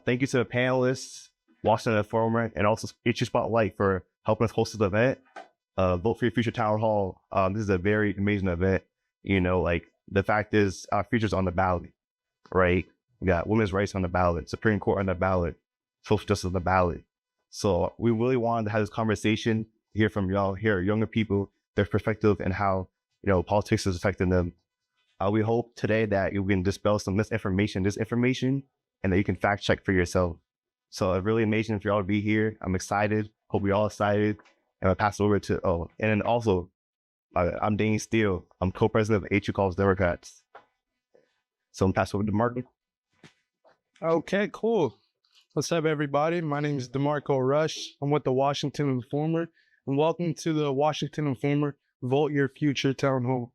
Thank you to the panelists, Washington Informer, and also Issue Spotlight for helping us host this event. Vote for Your Future Town Hall. This is a very amazing event. The fact is our future's on the ballot, right? We got women's rights on the ballot, Supreme Court on the ballot, social justice on the ballot. So we really wanted to have this conversation, hear from y'all, hear younger people, their perspective and how, politics is affecting them. We hope today that you can dispel some disinformation, and that you can fact check for yourself. So it's really amazing for y'all to be here. I'm excited. Hope we're all excited. And I'll pass it over to, and then also, I'm Dane Steele. I'm co-president of HU Calls Democrats. So I'm pass over to Mark. Okay, cool. What's up, everybody? My name is DeMarco Rush. I'm with the Washington Informer, and welcome to the Washington Informer Vote Your Future Town Hall.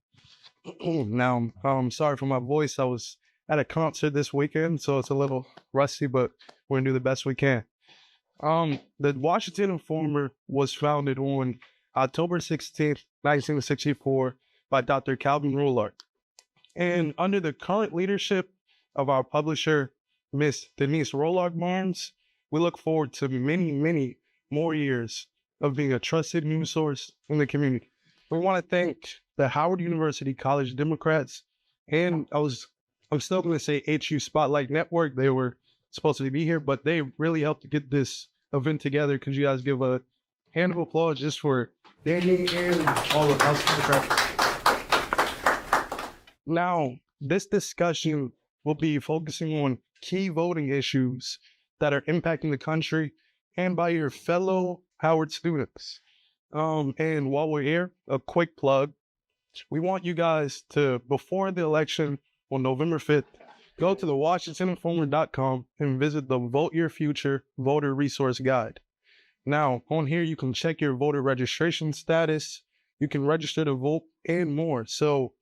Now, I'm sorry for my voice. I was at a concert this weekend, so it's a little rusty, but we're gonna do the best we can. The Washington Informer was founded on October 16th, 1964 by Dr. Calvin Rolark. And under the current leadership of our publisher, Miss Denise Rolark Barnes, we look forward to many, many more years of being a trusted news source in the community. We want to thank the Howard University College Democrats, and I'm still going to say HU Spotlight Network. They were supposed to be here, but they really helped to get this event together. Could you guys give a hand of applause just for Danny and all of us Democrats? Now, this discussion will be focusing on key voting issues that are impacting the country and by your fellow Howard students. And while we're here, a quick plug. We want you guys to, before the election on November 5th, go to the WashingtonInformer.com and visit the Vote Your Future Voter Resource Guide. Now, on here, you can check your voter registration status, you can register to vote, and more. So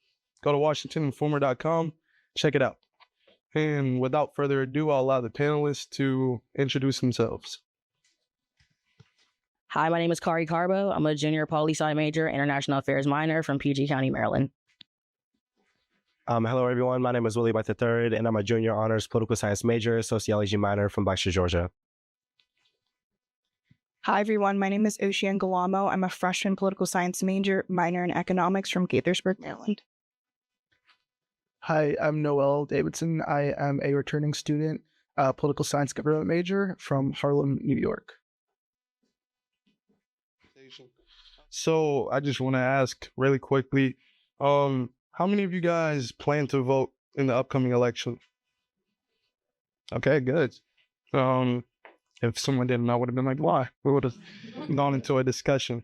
go to WashingtonInformer.com, check it out. And without further ado, I'll allow the panelists to introduce themselves. Hi, my name is Kari Carbo. I'm a junior poli-sci major, international affairs minor from PG County, Maryland. Hello, everyone. My name is Willie White III, and I'm a junior honors political science major, sociology minor from Blacksburg, Georgia. Hi, everyone. My name is Ocean Galamo. I'm a freshman political science major, minor in economics from Gaithersburg, Maryland. Hi, I'm Noel Davidson. I am a returning student, political science government major from Harlem, New York. So I just want to ask really quickly, how many of you guys plan to vote in the upcoming election? Okay, good. If someone didn't, I would have been like, why? We would have gone into a discussion.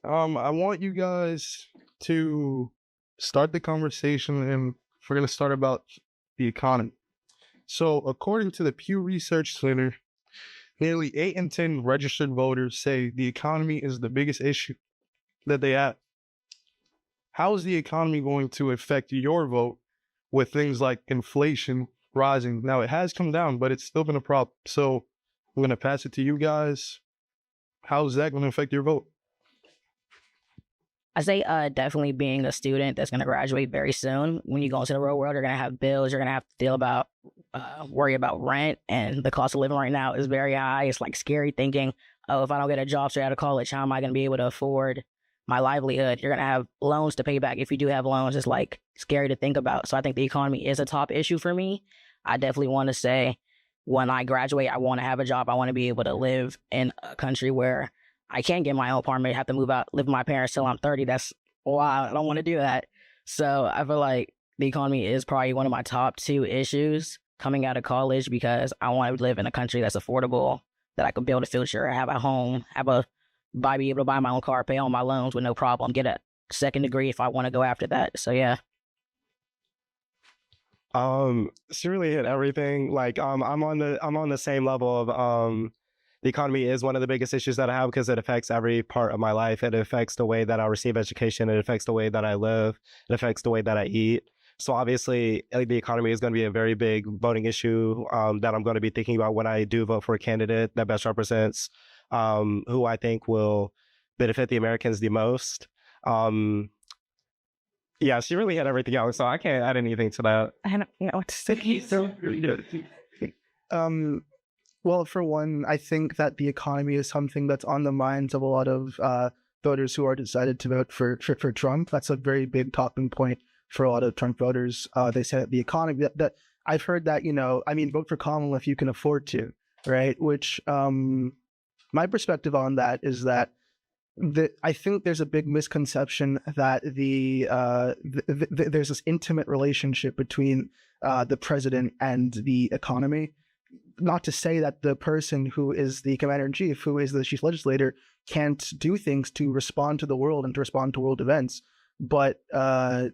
I want you guys to start the conversation, and we're going to start about the economy. So according to the Pew Research Center, nearly 8 in 10 registered voters say the economy is the biggest issue that they have. How is the economy going to affect your vote with things like inflation rising? Now, it has come down, but it's still been a problem. So I'm going to pass it to you guys. How's that going to affect your vote? I say definitely being a student that's going to graduate very soon. When you go into the real world, you're going to have bills. You're going to have to worry about rent, and the cost of living right now is very high. It's like scary thinking, oh, if I don't get a job straight out of college, how am I going to be able to afford my livelihood? You're going to have loans to pay back. If you do have loans, it's like scary to think about. So I think the economy is a top issue for me. I definitely want to say when I graduate, I want to have a job. I want to be able to live in a country where I can't get my own apartment, have to move out, live with my parents till I'm 30. That's wild. I don't want to do that. So I feel like the economy is probably one of my top 2 issues coming out of college, because I want to live in a country that's affordable, that I could build a future, have a home, be able to buy my own car, pay all my loans with no problem, get a second degree if I want to go after that. So yeah. She really hit everything. Like, I'm on the same level of the economy is one of the biggest issues that I have, because it affects every part of my life. It affects the way that I receive education. It affects the way that I live. It affects the way that I eat. So obviously, the economy is going to be a very big voting issue that I'm going to be thinking about when I do vote for a candidate that best represents who I think will benefit the Americans the most. Yeah, she really had everything else, so I can't add anything to that. I don't know what to say. So, Well, for one, I think that the economy is something that's on the minds of a lot of voters who are decided to vote for Trump. That's a very big talking point for a lot of Trump voters. They say that the economy, that I've heard that, vote for Kamala if you can afford to, right? Which my perspective on that is that I think there's a big misconception that there's this intimate relationship between the president and the economy. Not to say that the person who is the commander-in-chief, who is the chief legislator, can't do things to respond to the world and to respond to world events. But, the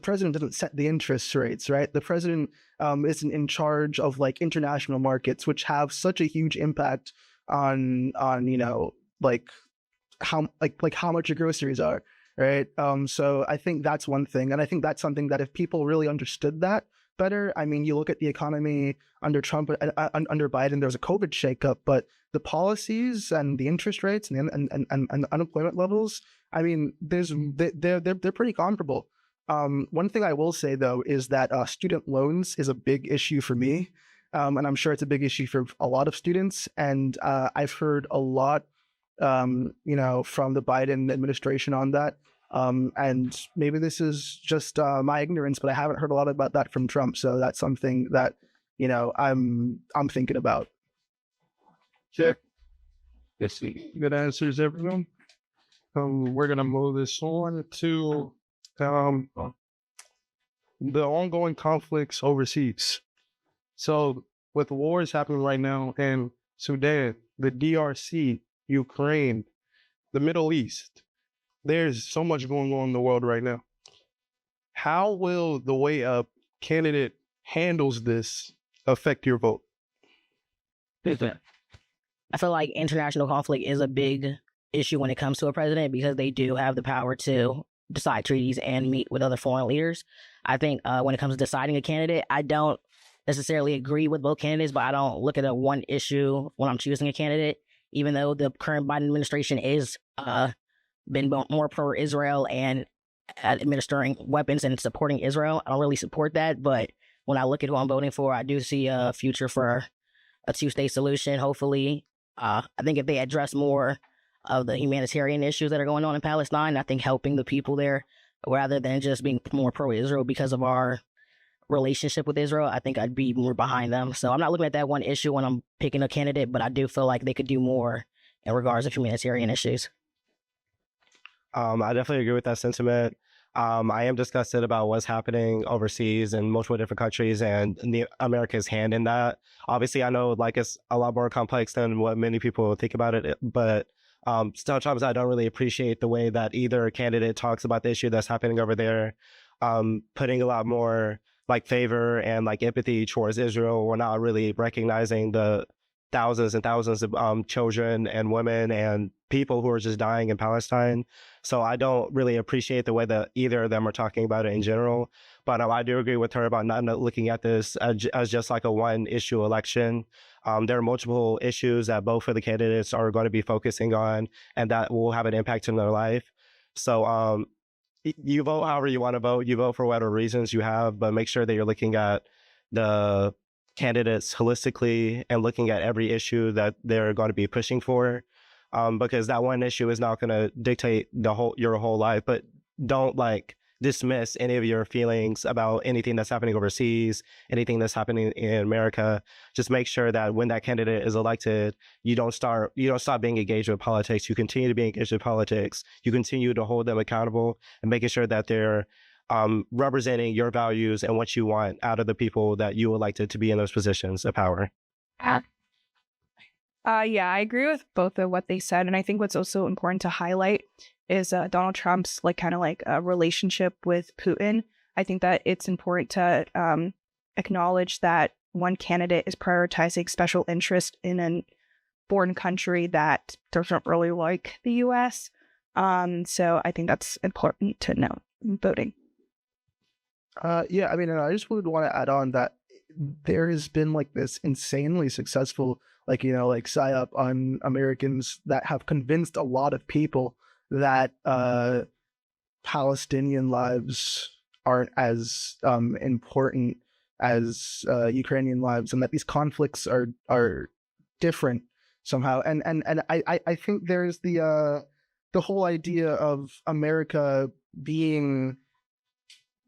president doesn't set the interest rates, right? The president isn't in charge of like international markets, which have such a huge impact on how much your groceries are, right? So I think that's one thing. And I think that's something that if people really understood that better, you look at the economy under Trump, under Biden, there was a COVID shakeup, but the policies and the interest rates and the unemployment levels, they're pretty comparable. One thing I will say though is that student loans is a big issue for me, and I'm sure it's a big issue for a lot of students. And I've heard a lot, from the Biden administration on that. And maybe this is just my ignorance, but I haven't heard a lot about that from Trump. So that's something that, I'm thinking about. Check. Good answers, everyone. We're gonna move this on to the ongoing conflicts overseas. So with wars happening right now in Sudan, the DRC, Ukraine, the Middle East, there's so much going on in the world right now. How will the way a candidate handles this affect your vote? I feel like international conflict is a big issue when it comes to a president because they do have the power to decide treaties and meet with other foreign leaders. I think when it comes to deciding a candidate, I don't necessarily agree with both candidates, but I don't look at a one issue when I'm choosing a candidate, even though the current Biden administration is been more pro-Israel and administering weapons and supporting Israel. I don't really support that, but when I look at who I'm voting for, I do see a future for a two-state solution, hopefully. I think if they address more of the humanitarian issues that are going on in Palestine, I think helping the people there rather than just being more pro-Israel because of our relationship with Israel, I think I'd be more behind them. So I'm not looking at that one issue when I'm picking a candidate, but I do feel like they could do more in regards to humanitarian issues. I definitely agree with that sentiment. I am disgusted about what's happening overseas in multiple different countries and America's hand in that. Obviously, I know it's a lot more complex than what many people think about it, but sometimes I don't really appreciate the way that either candidate talks about the issue that's happening over there, putting a lot more favor and empathy towards Israel. Or not really recognizing the thousands and thousands of children and women and people who are just dying in Palestine. So I don't really appreciate the way that either of them are talking about it in general. But I do agree with her about not looking at this as just a one issue election. There are multiple issues that both of the candidates are going to be focusing on and that will have an impact in their life. So you vote however you want to vote. You vote for whatever reasons you have, but make sure that you're looking at the candidates holistically and looking at every issue that they're going to be pushing for, because that one issue is not going to dictate your whole life. But don't dismiss any of your feelings about anything that's happening overseas, anything that's happening in America. Just make sure that when that candidate is elected, you don't stop being engaged with politics. You continue to be engaged with politics. You continue to hold them accountable and making sure that they're representing your values and what you want out of the people that you elected to be in those positions of power. Yeah, I agree with both of what they said. And I think what's also important to highlight is Donald Trump's relationship with Putin. I think that it's important to acknowledge that one candidate is prioritizing special interest in a foreign country that doesn't really like the U.S. So I think that's important to know in voting. Yeah, I just would want to add on that there has been this insanely successful psyop on Americans that have convinced a lot of people that Palestinian lives aren't as important as Ukrainian lives, and that these conflicts are different somehow. And I think there's the whole idea of America being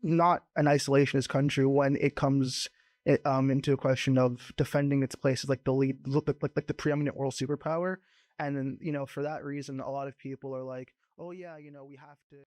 not an isolationist country when it comes into a question of defending its place as like the lead, like the preeminent world superpower. And then, for that reason, a lot of people are like, oh yeah, we have to